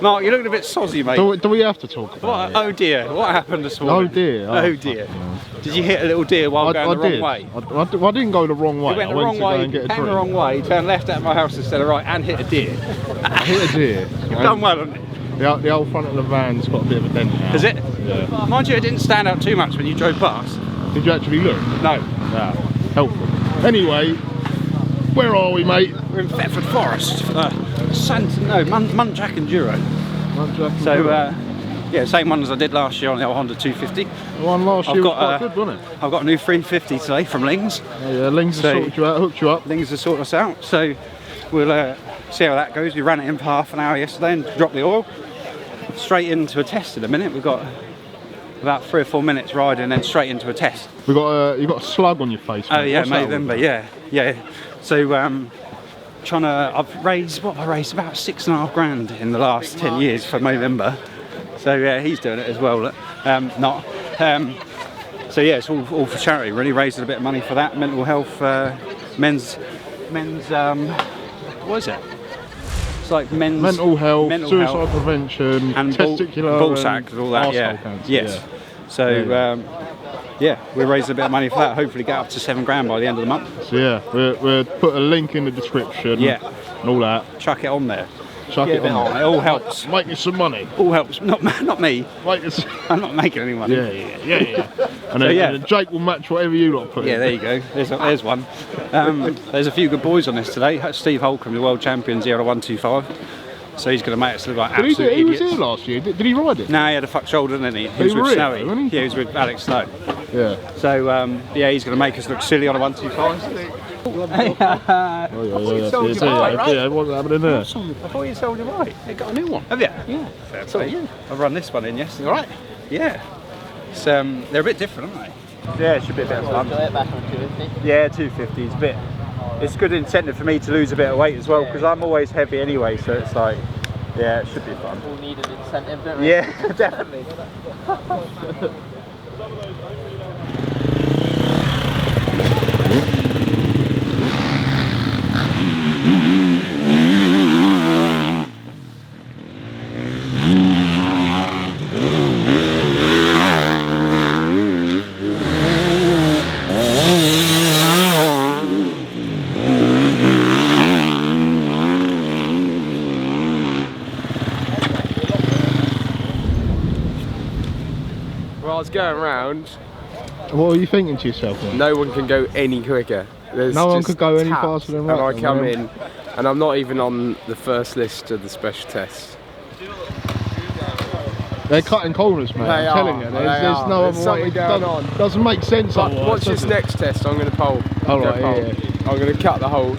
Mark, you're looking a bit sozzy, mate. Do we have to talk about it? Oh dear, what happened this morning? Oh dear. Oh dear. Did you hit a little deer while going the wrong way? I didn't go the wrong way. You went the wrong way, came the wrong way, turned left out of my house instead of right, and hit a deer. I hit a deer. You've done well, haven't you? The old front of the van's got a bit of a dent now. Is it? Yeah. Mind you, it didn't stand out too much when you drove past. Did you actually look? No. Yeah. Helpful. Anyway, where are we, mate? We're in Thetford Forest for the Muntjac Enduro. Muntjac Enduro. So, yeah, same one as I did last year on the old Honda 250. The one last year was quite good, wasn't it? I've got a new 350 today from Lings. Oh, yeah, Lings has sorted you out, hooked you up. Lings has sorted us out, so we'll see how that goes. We ran it in for half an hour yesterday and dropped the oil. Straight into a test in a minute. We've got about 3 or 4 minutes riding and then straight into a test. You got a slug on your face. Oh yeah, What's Movember, yeah. So I've raised about 6.5 grand in the last 10 years for Movember. So yeah, he's doing it as well. So yeah, it's all for charity. Really raising a bit of money for that. Mental health, men's what is it? It's like mental health, suicide prevention, and testicular ball sack and all that. Yeah. Cancer, yes. Yeah. So yeah, we're raising a bit of money for that. Hopefully get up to 7 grand by the end of the month. So yeah, we'll put a link in the description. Yeah. And all that. Chuck it on there. Chuck it on. It all helps. Make you some money. All helps. Not me. I'm not making any money. Yeah. And then Jake will match whatever you lot put in. Yeah, there you go. There's one. There's a few good boys on this today. Steve Holcomb, the world champion 0-125. So he's going to make us look like absolute idiots. He was here last year. Did he ride it? No, he had a fuck shoulder, didn't he? He was with Snowy. Yeah, he was with Alex Snow. Yeah. So yeah, he's going to make us look silly on a 125. Yeah, what's happening there? I thought you sold your bike. They got a new one. Have you? Yeah. Fair play. I've run this one in yesterday. All right. Yeah. It's, they're a bit different, aren't they? Yeah, it should be a bit of fun. Back on 250. Yeah, 250 is a bit. It's good incentive for me to lose a bit of weight as well because I'm always heavy anyway. So it's like, yeah, it should be fun. All need an incentive, don't we? Yeah, definitely. Well, I was going around. What were you thinking to yourself then? No one can go any quicker. No one could go any faster than that. And I come in, and I'm not even on the first list of the special tests. They're cutting corners, mate. I'm telling you. There's no other way. It doesn't make sense. But watch this next test. I'm going to pole. Alright, yeah. I'm going to cut the whole.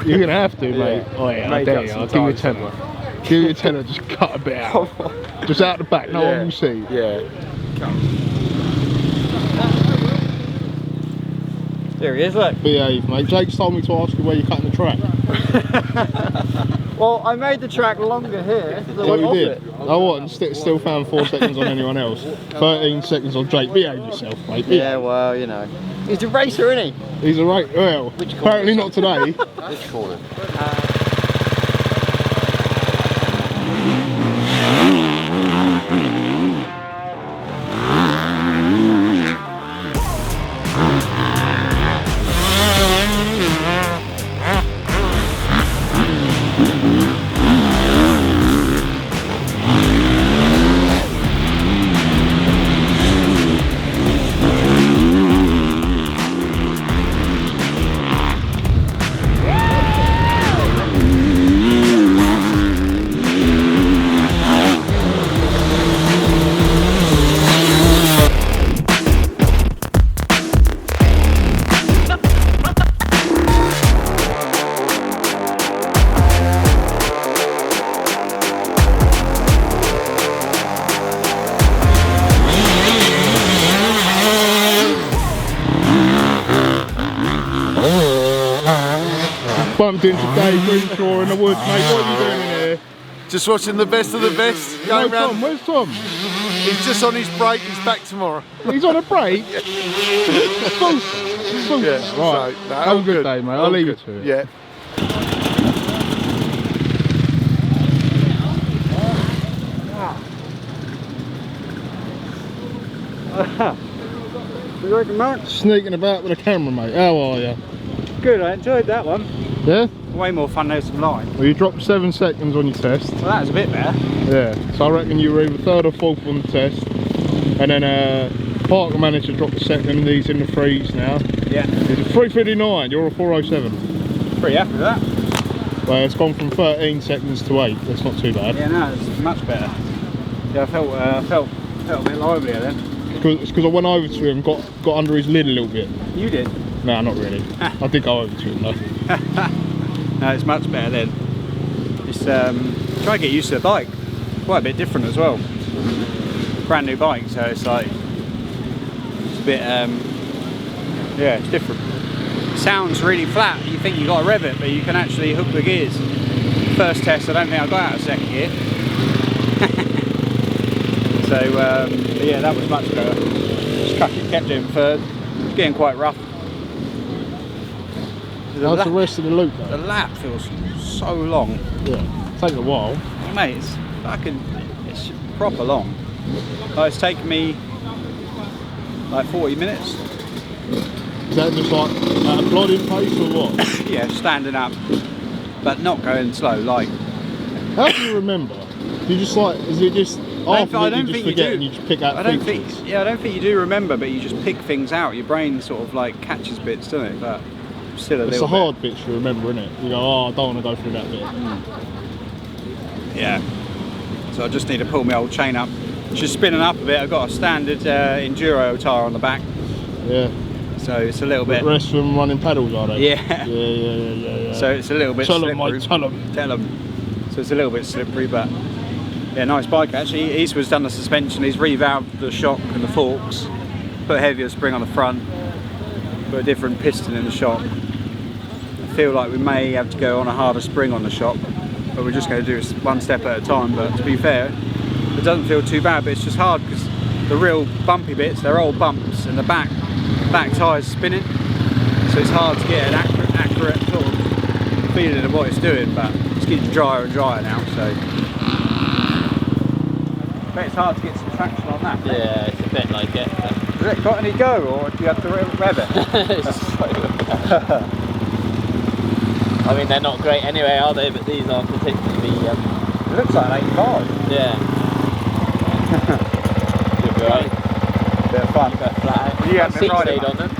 You're going to have to, mate. Yeah. Oh yeah, I dare you. I'll give you a tenner. Give you a tenner, just cut a bit out. Just out the back, no one will see. Yeah. There he is, look. Behave, mate. Jake's told me to ask you where you're cutting the track. Well, I made the track longer here. So you did? Oh, what? And still found 4 seconds on anyone else. 13 seconds on Jake. Behave yourself, mate. Behave. Yeah, well, you know. He's a racer, isn't he? He's a racer. Well, apparently not today. Which corner? Bumped into Dave Greenshaw in the woods, mate. What are you doing in here? Just watching the best of the best. No, Tom, where's Tom? He's just on his break, he's back tomorrow. He's on a break? Yeah. Right, so, no, have a good day, mate. I'll leave it to you. Yeah. You reckon, Mark? Sneaking about with a camera, mate. How are you? Good, I enjoyed that one. Yeah? Way more fun, there's some line. Well, you dropped 7 seconds on your test. Well, that was a bit better. Yeah. So I reckon you were either 3rd or 4th on the test. And then Parker managed to drop the second. He's in the 3s now. Yeah. He's a 3:59. You're a 4:07. Pretty happy with that. Well, it's gone from 13 seconds to 8. That's not too bad. Yeah, no, it's much better. Yeah, I felt a bit livelier then. It's because I went over to him, got under his lid a little bit. You did? No, not really. I did go over to him though. No, it's much better then. Just try to get used to the bike. Quite a bit different as well. Brand new bike, so it's like it's a bit yeah, it's different. Sounds really flat. You think you got to rev it, but you can actually hook the gears. First test, I don't think I got out of second gear. So but yeah, that was much better. Just kept doing third. It's getting quite rough. How's the rest of the loop The though? lap feels so long. Yeah, take a while. Mate, it's proper long. Like, it's taken me like 40 minutes. Is that just like at a plodding pace or what? Yeah, standing up, but not going slow. Like, How do you remember? You just like, is it just after I that don't you just think you forget do. and you just pick out I don't features? think. Yeah, I don't think you do remember, but you just pick things out. Your brain sort of like catches bits, doesn't it? But still a It's little the hard bits you remember, isn't it? You go, oh, I don't want to go through that bit. Yeah. So I just need to pull my old chain up. She's spinning up a bit. I've got a standard Enduro tyre on the back, Yeah. so it's a little bit. The rest of them running paddles, are they? Yeah. Yeah. So it's a little bit Tell slippery. them, mate, tell them. Tell them. So it's a little bit slippery, but yeah, nice bike actually. Eastwood's done the suspension. He's revalved the shock and the forks, put a heavier spring on the front, put a different piston in the shock. I feel like we may have to go on a harder spring on the shock, but we're just going to do this one step at a time. But to be fair, it doesn't feel too bad, but it's just hard because the real bumpy bits, they're all bumps, and the back tyre's spinning, so it's hard to get an accurate sort of feeling of what it's doing. But it's getting drier and drier now, so but it's hard to get some traction on that. Yeah, it's a bit like it. Has it got any go, or do you have to rev it? I mean, they're not great anyway, are they? But these are particularly. It looks like an 85. Yeah. You'll be right. Bit of fun. Flat out. You haven't been riding on them.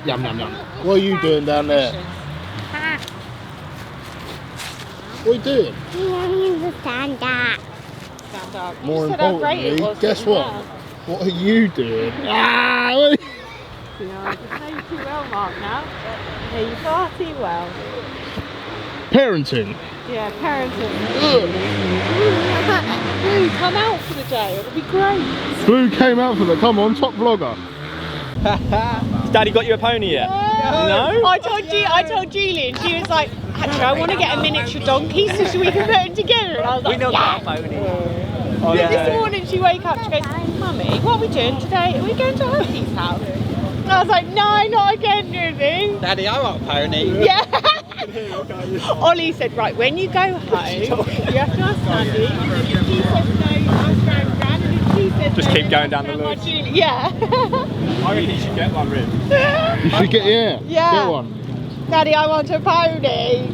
Yum yum yum. What are you doing down there? What are you doing? Stand up. Stand up. More You said how great it importantly, was guess sitting what? there. What are you doing? Ah! What are you... Yeah, I know you too well, Mark, now. Yeah, you far too well. Parenting. Yeah, parenting. Ugh. Ooh, come out for the day, it'll be great. Blue came out for the. Come on, top vlogger. Has Daddy got you a pony yet? No? I told Julie, and she was like, actually, I want to get a miniature donkey so we can put them together. And I was like, We know yeah. about a pony. So this morning she woke up, she goes, Mummy, what are we doing today? Are we going to Aunty's house? And I was like, no, not again, Ruby. Daddy, I want a pony. Yeah. Ollie said, right, when you go home, you have to ask Sandy. And if he says no, ask Gran. And if he says Just no, keep going then down the ask list. Julie. Yeah. I reckon you should get one, Rim. You should get Yeah. Get one. Daddy, I want a pony.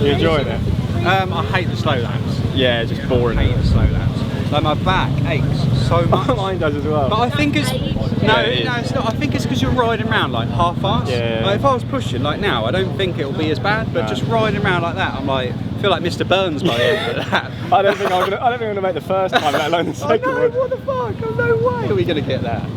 You enjoying it? I hate the slow laps. Yeah, just boring. I hate the slow laps. Like my back aches so much. Mine does as well. But I think it's no, it's not. I think it's because you're riding around like half-assed. Yeah. Like, if I was pushing like now, I don't think it'll be as bad. But just riding around like that, I'm like, I feel like Mr. Burns by the end of that. I don't think I'm gonna make the first time, let alone the second I know, one. what the fuck? Oh, no way are we gonna get that?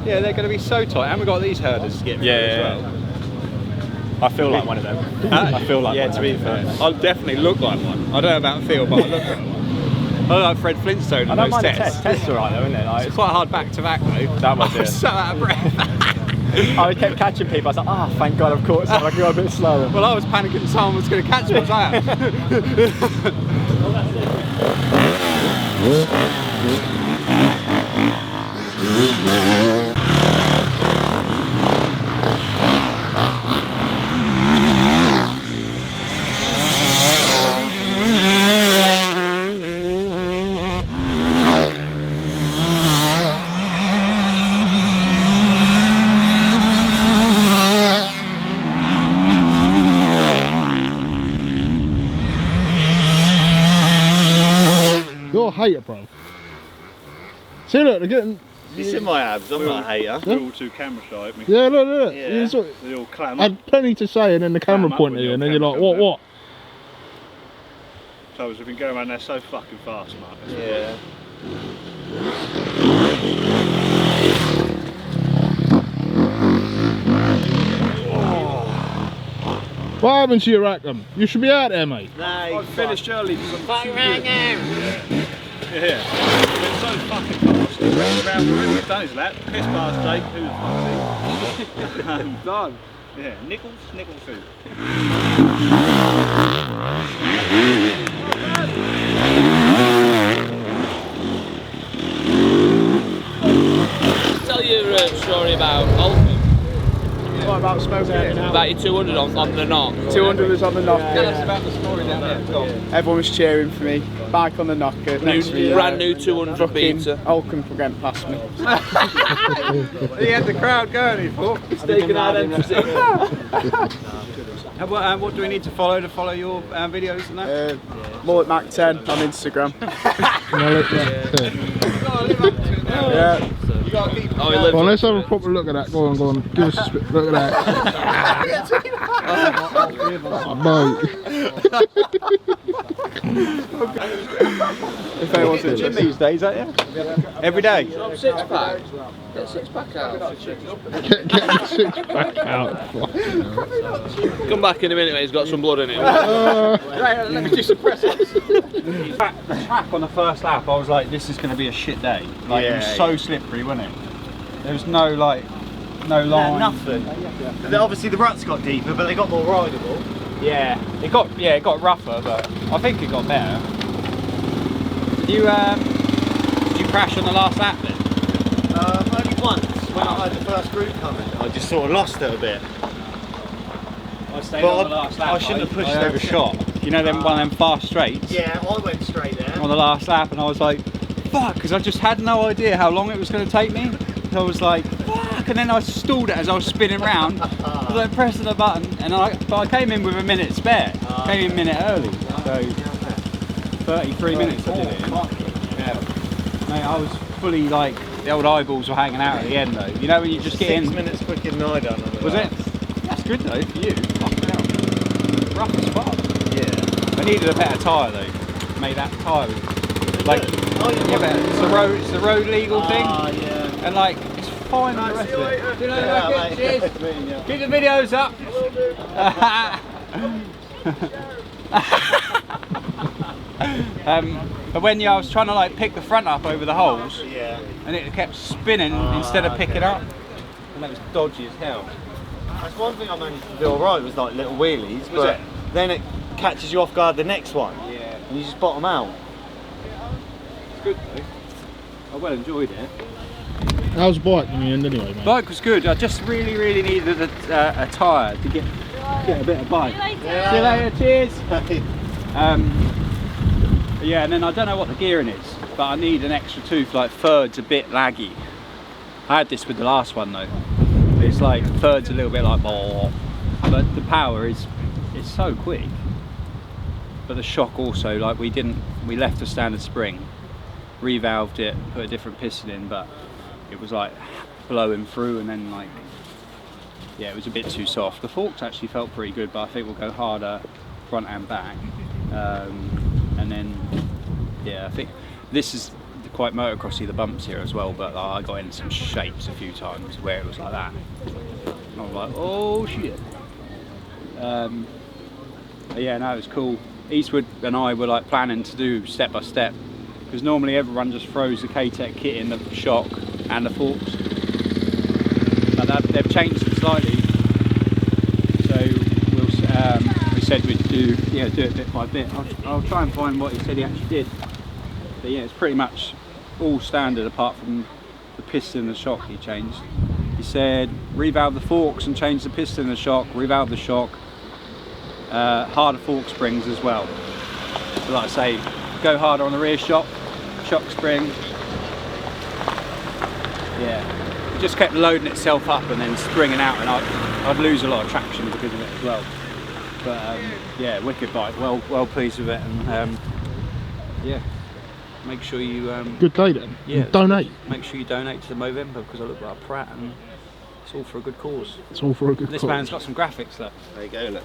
Yeah, they're gonna be so tight, and we've got these herders to get through as well. I feel like one of them. I feel like yeah, one to be of fair, them. I'll definitely look like one. I don't know about feel, but I look like one. I look like Fred Flintstone in I don't those mind the tests. test alright though, isn't it? Like, It's quite hard back to back though. That was I was it. so out of breath. I kept catching people. I was like, oh, thank God I've caught someone. I can go a bit slower. Well, I was panicking someone was going to catch me, was I? You're a hater, bro. See, look, they're getting. You see my abs, I'm not a hater. They're all too camera shy at me. Yeah, look. Yeah. You sort- They all clam I up. had plenty to say, and then the camera Clam up pointed when at you, your and then you're like, camera comes what? So we've been going around there so fucking fast, Mark. Yeah. What happened to your Rackham? You should be out there, mate. I finished early because I'm Fuck too right good. now. Yeah. It's so fucking fast. He's around the rim, he's done his lap. Piss past Jake, who the fuck's he? Done. Yeah, Nicholls who? Tell you a story about Alton. right about smoking it? About your 200 on the knock. 200 was on the knocker. Tell us about the story down there. Go on. Everyone was cheering for me. Bike on the knocker. Next to me, Brand new 200 fucking beater. Holcomb went past me. He had the crowd going, he thought. It's taken out emphasis. What do we need to follow your videos and that? Mullet Mac 10 on Instagram. Yeah. You gotta keep Oh, he lives Well, let's have a proper look at that. Go on. Give us a look at that. Boat. If anyone's in the gym these days, aren't you? Every day. Six pack. Get 6 pack out. Get the 6 pack out. Come back in a minute, mate. He's got some blood in it. Let me just suppress it. The track on the first lap, I was like, this is going to be a shit day. Like, it was so slippery, wasn't it? There was no line. Nothing. Obviously the ruts got deeper, but they got more rideable. Yeah, it got rougher, but I think it got better. Did you crash on the last lap then? Only once, when I had the first group coming. I just sort of lost it a bit. I stayed on the last lap. I shouldn't have pushed I overshot. You know them one of them fast straights? Yeah, I went straight there. On the last lap, and I was like, fuck, because I just had no idea how long it was going to take me. So I was like, fuck, and then I stalled it as I was spinning round. I was like pressing the button, and but I came in with a minute spare. Came in a minute early, so 33 minutes I did it in. Yeah. Mate, I was fully like, the old eyeballs were hanging out at the end though. You know when you just get 6 in. minutes quicker than I done. Was it? That's good though for you. Fucking hell. Rough as fuck. Yeah. I needed a better tyre though. Made that tyre like, Oh, yeah, but it's the road legal thing. yeah. And like, it's fine the rest of it. See you later, mate. Cheers. Keep the videos up. But when I was trying to like pick the front up over the holes, and it kept spinning instead of picking up, and that was dodgy as hell. That's one thing I managed to do alright, was like little wheelies, Was it? then it catches you off guard the next one, Yeah. and you just bottom out. It's good though. I well enjoyed it. How's the bike in the end anyway, mate? Bike was good. I just really needed a tyre to get a bit of bike. See you later. Cheers. Yeah, and then I don't know what the gearing is, but I need an extra tooth. Like third's a bit laggy. I had this with the last one though. It's like third's a little bit like, but the power is so quick. But the shock also, like we left a standard spring, revalved it, put a different piston in, but it was like blowing through, and then like, yeah, it was a bit too soft. The forks actually felt pretty good, but I think we'll go harder front and back. And then, yeah, I think this is quite motocrossy, the bumps here as well, but I got in some shapes a few times where it was like that. And I was like, oh shit. But yeah, no, it was cool. Eastwood and I were like planning to do step by step, because normally everyone just throws the K-Tech kit in the shock and the forks, but they've changed it slightly. So we said we'd do it bit by bit. I'll try and find what he said he actually did. But yeah, it's pretty much all standard apart from the piston and the shock he changed. He said revalve the forks and change the piston and the shock, revalve the shock, harder fork springs as well. So like I say, go harder on the rear shock spring. Yeah, it just kept loading itself up and then springing out, and I'd lose a lot of traction because of it as well. But yeah, wicked bike. Well pleased with it, and yeah. Make sure you good day then. Yeah, donate. Make sure you donate to the Movember, because I look like a prat, and it's all for a good cause. It's all for a good This cause. man's got some graphics though. There you go, look.